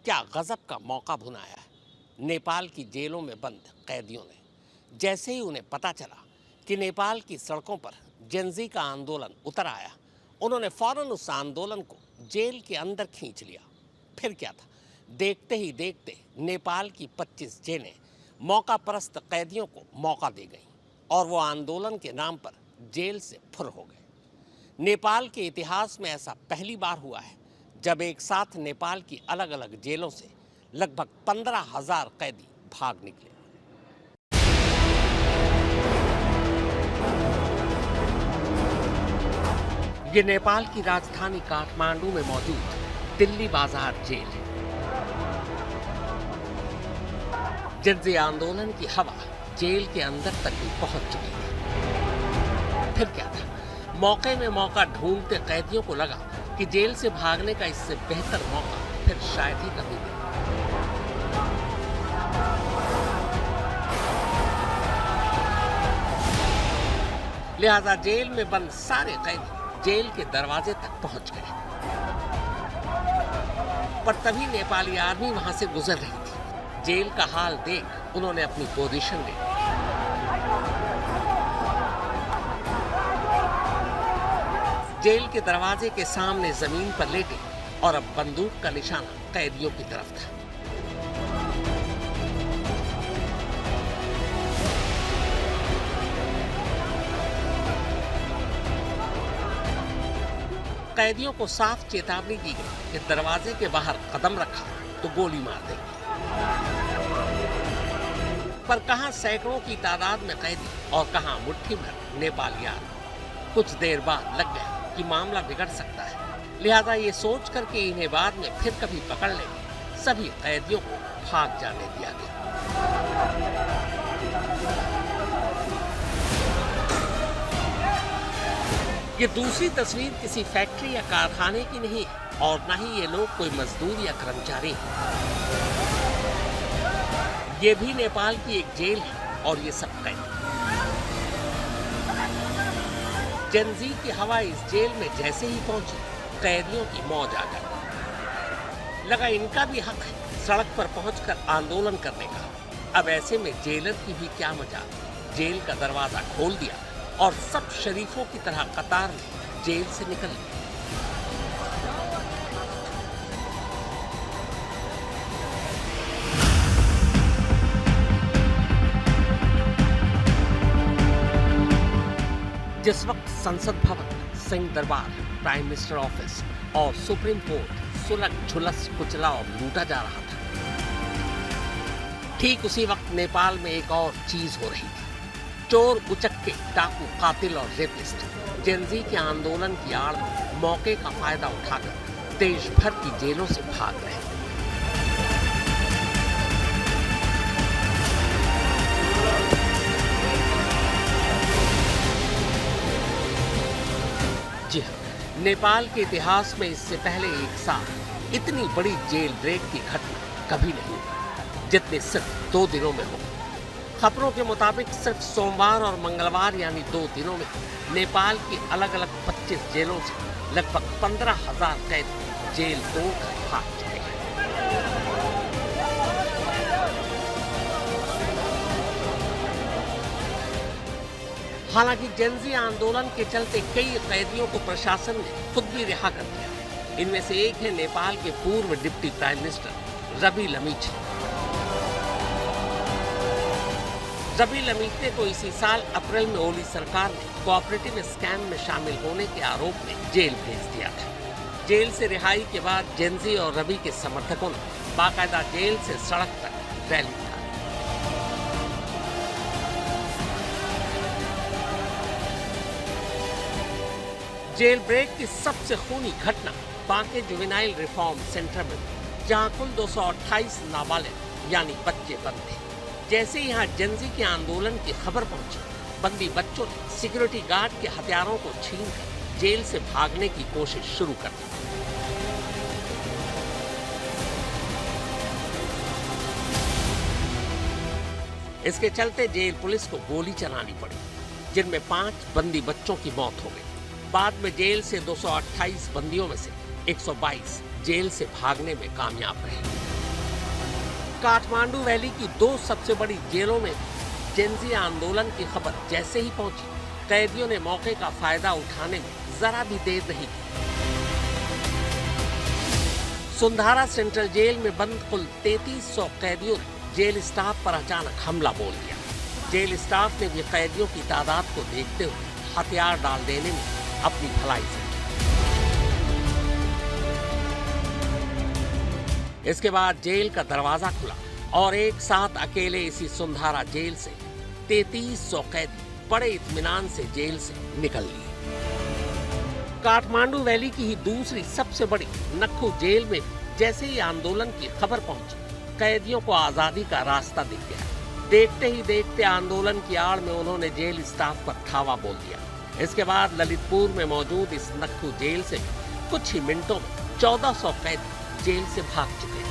क्या गजब का मौका भुनाया है नेपाल की जेलों में बंद कैदियों ने। जैसे ही उन्हें पता चला कि नेपाल की सड़कों पर जेनजी का आंदोलन उतर आया, उन्होंने फौरन उस आंदोलन को जेल के अंदर खींच लिया। फिर क्या था, देखते ही देखते नेपाल की 25 जेलें मौका परस्त कैदियों को मौका दे गईं और वो आंदोलन के नाम पर जेल से फुर हो गए। नेपाल के इतिहास में ऐसा पहली बार हुआ है जब एक साथ नेपाल की अलग अलग जेलों से लगभग 15,000 कैदी भाग निकले। ये नेपाल की राजधानी काठमांडू में मौजूद दिल्ली बाजार जेल है। जेनजी आंदोलन की हवा जेल के अंदर तक भी पहुंच चुकी थी। फिर क्या था, मौके में मौका ढूंढते कैदियों को लगा कि जेल से भागने का इससे बेहतर मौका फिर शायद ही कभी मिले। लिहाजा जेल में बंद सारे कैदी जेल के दरवाजे तक पहुंच गए। पर तभी नेपाली आर्मी वहां से गुजर रही थी। जेल का हाल देख उन्होंने अपनी पोजीशन ले ली। जेल के दरवाजे के सामने जमीन पर लेटे और अब बंदूक का निशाना कैदियों की तरफ था। कैदियों को साफ चेतावनी दी गई कि दरवाजे के बाहर कदम रखा तो गोली मार देंगे। पर कहां सैकड़ों की तादाद में कैदी और कहां मुट्ठी भर नेपाली आर्मी। कुछ देर बाद लग गया कि मामला बिगड़ सकता है। लिहाजा ये सोच कर कि इन्हें बाद में फिर कभी पकड़ लेंगे, सभी कैदियों को भाग जाने दिया गया। ये दूसरी तस्वीर किसी फैक्ट्री या कारखाने की नहीं है और न ही ये लोग कोई मजदूर या कर्मचारी हैं। ये भी नेपाल की एक जेल है और ये सब कैदी। जेनजी की हवा इस जेल में जैसे ही पहुंची, कैदियों की मौज आ गई। लगा इनका भी हक है सड़क पर पहुंचकर आंदोलन करने का। अब ऐसे में जेलर की भी क्या मजाल। जेल का दरवाजा खोल दिया और सब शरीफों की तरह कतार में जेल से निकल गए। जिस वक्त संसद भवन, Singh Darbar, prime minister office और सुप्रीम कोर्ट सुलग झुलस कुचला और लूटा जा रहा था, ठीक उसी वक्त नेपाल में एक और चीज हो रही थी। चोर, उचक्के, डाकू, कातिल और रेपिस्ट जेनजी के आंदोलन की आड़ में मौके का फायदा उठाकर देश भर की जेलों से भाग रहे। जी हाँ, नेपाल के इतिहास में इससे पहले एक साथ इतनी बड़ी जेल ब्रेक की घटना कभी नहीं हुई जितने सिर्फ 2 दिनों में हो। खबरों के मुताबिक सिर्फ सोमवार और मंगलवार यानी 2 दिनों में नेपाल की अलग अलग 25 जेलों से लगभग 15,000 कैदी जेल तोड़कर भाग चुके हैं। हालांकि जेनजी आंदोलन के चलते कई कैदियों को प्रशासन ने खुद भी रिहा कर दिया। इनमें से एक है नेपाल के पूर्व deputy prime minister Ravi Lamichhane. Ravi Lamichhane को इसी साल अप्रैल में ओली सरकार ने कोऑपरेटिव स्कैम में शामिल होने के आरोप में जेल भेज दिया था। जेल से रिहाई के बाद जेनजी और रवि के समर्थकों ने बाकायदा जेल से सड़क तक रैली निकाली। जेल ब्रेक की सबसे खूनी घटना बांके जुवेनाइल रिफॉर्म सेंटर में, जहां कुल 228 नाबालिग यानी बच्चे बंद थे। जैसे ही यहाँ जेनजी के आंदोलन की खबर पहुंची, बंदी बच्चों ने सिक्योरिटी गार्ड के हथियारों को छीनकर जेल से भागने की कोशिश शुरू कर दी। इसके चलते जेल पुलिस को गोली चलानी पड़ी, जिनमें 5 बंदी बच्चों की मौत हो गई। बाद में जेल से 228 बंदियों में से 122 जेल से भागने में कामयाब रहे। काठमांडू वैली की दो सबसे बड़ी जेलों में जेनजी आंदोलन की खबर जैसे ही पहुंची, कैदियों ने मौके का फायदा उठाने में जरा भी देर नहीं की। सुंधारा सेंट्रल जेल में बंद कुल 3300 कैदियों ने जेल स्टाफ पर अचानक हमला बोल दिया। जेल स्टाफ ने भी कैदियों की तादाद को देखते हुए हथियार डाल देने में अपनी भलाई समझी। इसके बाद जेल का दरवाजा खुला और एक साथ अकेले इसी सुंधारा जेल से 3300 कैदी बड़े इत्मीनान से जेल से निकल लिए। काठमांडू वैली की ही दूसरी सबसे बड़ी नक्खू जेल में जैसे ही आंदोलन की खबर पहुंची, कैदियों को आजादी का रास्ता दिख गया। देखते ही देखते आंदोलन की आड़ में उन्होंने जेल स्टाफ पर धावा बोल दिया। इसके बाद ललितपुर में मौजूद इस नक्खू जेल से कुछ ही मिनटों में 1400 कैदी जेल से भाग चुके थे।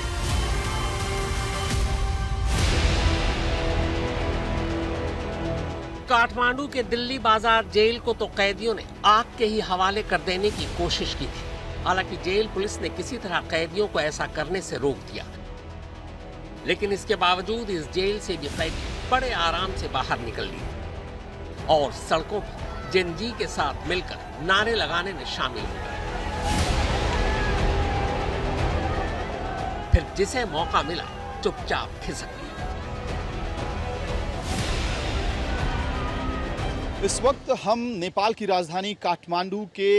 काठमांडू के दिल्ली बाजार जेल को तो कैदियों ने आग के ही हवाले कर देने की कोशिश की थी। हालांकि जेल पुलिस ने किसी तरह कैदियों को ऐसा करने से रोक दिया, लेकिन इसके बावजूद इस जेल से भी कैदी बड़े आराम से बाहर निकल लिए और सड़कों पर जेनजी के साथ मिलकर नारे लगाने में शामिल हो गए। फिर जिसे मौका मिला चुपचाप खिसक लिया। इस वक्त हम नेपाल की राजधानी काठमांडू के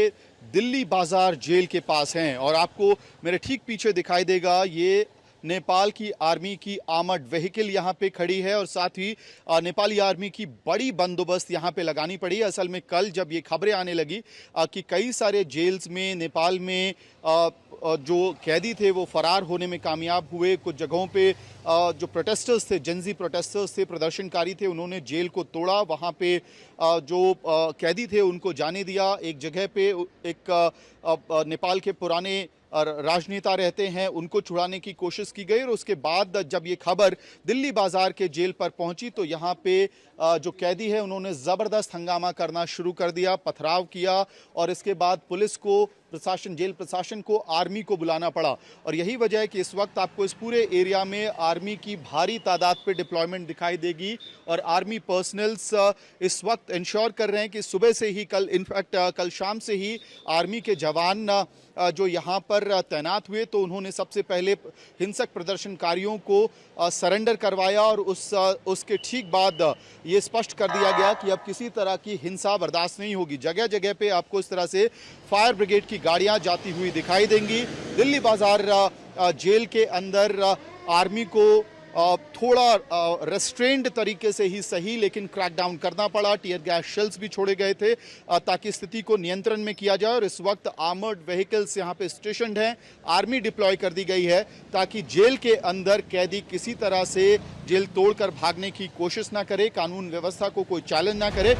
दिल्ली बाजार जेल के पास हैं और आपको मेरे ठीक पीछे दिखाई देगा ये नेपाल की आर्मी की आर्मर्ड व्हीकल यहाँ पे खड़ी है और साथ ही नेपाली आर्मी की बड़ी बंदोबस्त यहाँ पे लगानी पड़ी। असल में कल जब ये खबरें आने लगी कि कई सारे जेल्स में नेपाल में जो कैदी थे वो फरार होने में कामयाब हुए, कुछ जगहों पे जो प्रोटेस्टर्स थे, जेनजी प्रोटेस्टर्स थे, प्रदर्शनकारी थे, उन्होंने जेल को तोड़ा, वहाँ पे जो कैदी थे उनको जाने दिया। एक जगह पे एक नेपाल के पुराने राजनेता रहते हैं, उनको छुड़ाने की कोशिश की गई और उसके बाद जब ये खबर दिल्ली बाजार के जेल पर पहुंची तो यहाँ पे जो कैदी है उन्होंने ज़बरदस्त हंगामा करना शुरू कर दिया, पथराव किया और इसके बाद पुलिस को, प्रशासन, जेल प्रशासन को, आर्मी को बुलाना पड़ा। और यही वजह है कि इस वक्त आपको इस पूरे एरिया में आर्मी की भारी तादाद पे डिप्लॉयमेंट दिखाई देगी और आर्मी पर्सनल्स इस वक्त इंश्योर कर रहे हैं कि सुबह से ही, कल इनफैक्ट कल शाम से ही आर्मी के जवान जो यहाँ पर तैनात हुए तो उन्होंने सबसे पहले हिंसक प्रदर्शनकारियों को सरेंडर करवाया और उसके ठीक बाद ये स्पष्ट कर दिया गया कि अब किसी तरह की हिंसा बर्दाश्त नहीं होगी। जगह जगह पे आपको इस तरह से फायर ब्रिगेड की गाड़ियां जाती हुई दिखाई देंगी। दिल्ली बाजार जेल के अंदर आर्मी को थोड़ा रेस्ट्रेंड तरीके से ही सही लेकिन क्रैकडाउन करना पड़ा। टीयर गैस शेल्स भी छोड़े गए थे ताकि स्थिति को नियंत्रण में किया जाए और इस वक्त आर्मर्ड व्हीकल्स यहाँ पे स्टेशनड हैं, आर्मी डिप्लॉय कर दी गई है ताकि जेल के अंदर कैदी किसी तरह से जेल तोड़कर भागने की कोशिश ना करे, कानून व्यवस्था को कोई चैलेंज ना करे।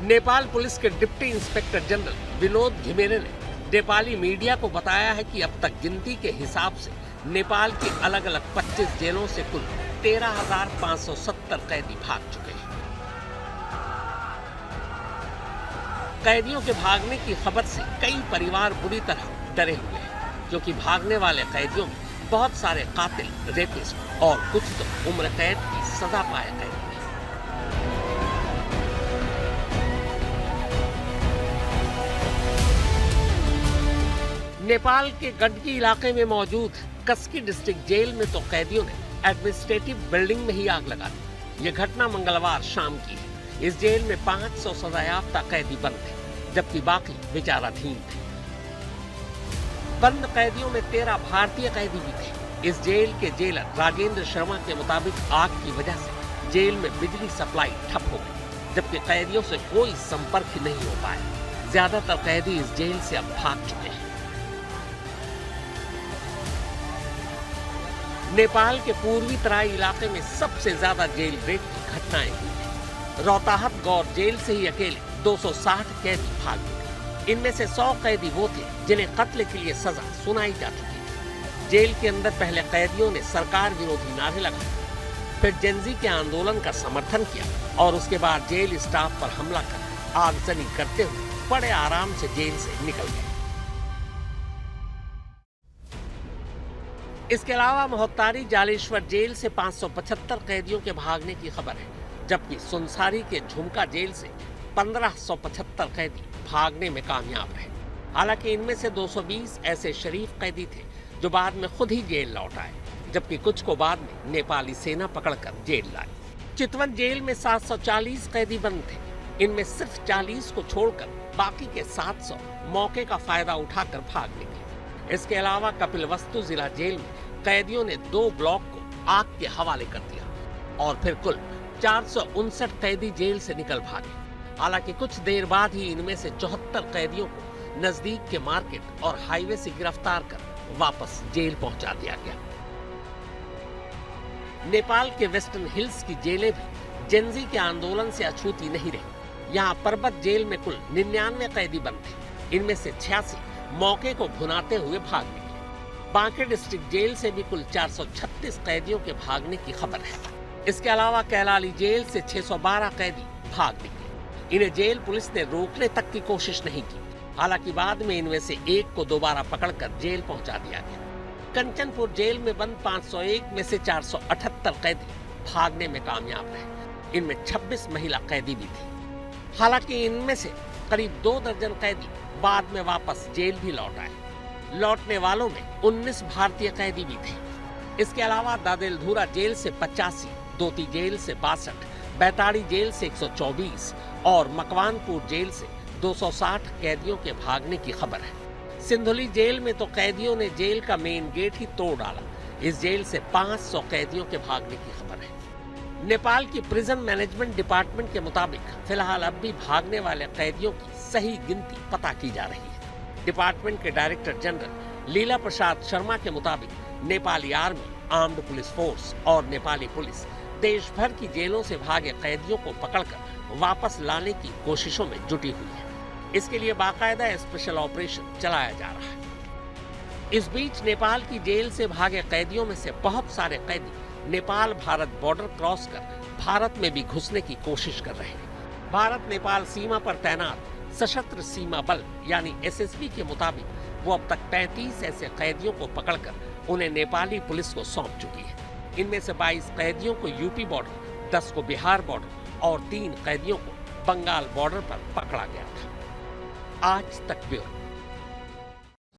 नेपाल पुलिस के deputy inspector general Vinod Ghimire ने नेपाली मीडिया को बताया है कि अब तक गिनती के हिसाब से नेपाल की अलग अलग 25 जेलों से कुल 13,570 कैदी भाग चुके हैं। कैदियों के भागने की खबर से कई परिवार बुरी तरह डरे हुए हैं, क्योंकि भागने वाले कैदियों में बहुत सारे कातिल, रेपिस्ट और कुछ तो उम्र कैद की सजा पाए कैदी हैं। नेपाल के गंडकी इलाके में मौजूद कसकी डिस्ट्रिक्ट जेल में तो कैदियों ने एडमिनिस्ट्रेटिव बिल्डिंग में ही आग लगा दी। ये घटना मंगलवार शाम की है। इस जेल में 500 सजायाफ्ता कैदी बंद थे, जबकि बाकी विचाराधीन थे। बंद कैदियों में 13 भारतीय कैदी भी थे। इस जेल के जेलर राजेंद्र शर्मा के मुताबिक आग की वजह से जेल में बिजली सप्लाई ठप हो गई, जबकि कैदियों से कोई संपर्क ही नहीं हो पाया। ज्यादातर कैदी इस जेल से अब भाग चुके हैं। नेपाल के पूर्वी तराई इलाके में सबसे ज्यादा जेल ब्रेक की घटनाएं हुई हैं। रोहताहट गौर जेल से ही अकेले 260 कैदी भाग गए। इनमें से 100 कैदी वो थे जिन्हें कत्ल के लिए सजा सुनाई जा चुकी थी। जेल के अंदर पहले कैदियों ने सरकार विरोधी नारे लगाए, फिर जेनजी के आंदोलन का समर्थन किया और उसके बाद जेल स्टाफ पर हमला कर आगजनी करते हुए बड़े आराम से जेल से निकल गए। इसके अलावा मोहत्तारी जालेश्वर जेल से 575 कैदियों के भागने की खबर है, जबकि सुनसारी के झुमका जेल से 1575 कैदी भागने में कामयाब रहे। हालांकि इनमें से 220 ऐसे शरीफ कैदी थे जो बाद में खुद ही जेल लौट आए, जबकि कुछ को बाद में नेपाली सेना पकड़कर जेल लाई। चितवन जेल में 740 कैदी बंद थे। इनमें सिर्फ 40 को छोड़कर बाकी के 700 मौके का फायदा उठाकर भाग निकले। इसके अलावा कपिलवस्तु जिला जेल में कैदियों ने 2 ब्लॉक को आग के हवाले कर दिया और फिर कुल 459 कैदी जेल से निकल भागे। हालांकि कुछ देर बाद ही इनमें से 74 कैदियों को नजदीक के मार्केट और हाईवे से गिरफ्तार कर वापस जेल पहुंचा दिया गया। नेपाल के वेस्टर्न हिल्स की जेलें भी जेंजी के आंदोलन से अछूती नहीं रही। यहाँ पर्वत जेल में कुल 99 कैदी बंद थे। इनमें से 86 मौके को भुनाते हुए भाग निकले। बांके डिस्ट्रिक्ट जेल से भी कुल 436 कैदियों के भागने की खबर है। इसके अलावा कैलाली जेल से 612 कैदी भाग निकले। इन्हें जेल पुलिस ने रोकने तक की कोशिश नहीं की। हालांकि बाद में इनमें से एक को दोबारा पकड़कर जेल पहुंचा दिया गया। कंचनपुर जेल में बंद 501 में से 478 कैदी भागने में कामयाब रहे। इनमें 26 महिला कैदी भी थी। हालांकि इनमें से करीब 2 दर्जन कैदी बाद में वापस जेल भी लौट आए। लौटने वालों में 19 भारतीय कैदी भी थे। इसके अलावा दादेलधुरा जेल से 85, दोती जेल से 62, बैताड़ी जेल से 124 और मकवानपुर जेल से 260 कैदियों के भागने की खबर है। सिंधुली जेल में तो कैदियों ने जेल का मेन गेट ही तोड़ डाला। इस जेल से 500 कैदियों के भागने की खबर है। नेपाल की प्रिजन मैनेजमेंट डिपार्टमेंट के मुताबिक फिलहाल अब भी भागने वाले कैदियों की सही गिनती पता की जा रही है। डिपार्टमेंट के डायरेक्टर जनरल लीला प्रसाद शर्मा के मुताबिक Nepali army, armed police force और नेपाली पुलिस देश भर की जेलों से भागे कैदियों को पकड़कर वापस लाने की कोशिशों में जुटी हुई है। इसके लिए बाकायदा स्पेशल ऑपरेशन चलाया जा रहा है। इस बीच नेपाल की जेल से भागे कैदियों में से बहुत सारे कैदी नेपाल भारत बॉर्डर क्रॉस कर भारत में भी घुसने की कोशिश कर रहे हैं। भारत नेपाल सीमा पर तैनात सशस्त्र सीमा बल यानी एसएसबी के मुताबिक वो अब तक 35 ऐसे कैदियों को पकड़कर उन्हें नेपाली पुलिस को सौंप चुकी है। इनमें से 22 कैदियों को यूपी बॉर्डर, 10 को बिहार बॉर्डर और 3 कैदियों को बंगाल बॉर्डर पर पकड़ा गया था। आज तक ब्यूरो।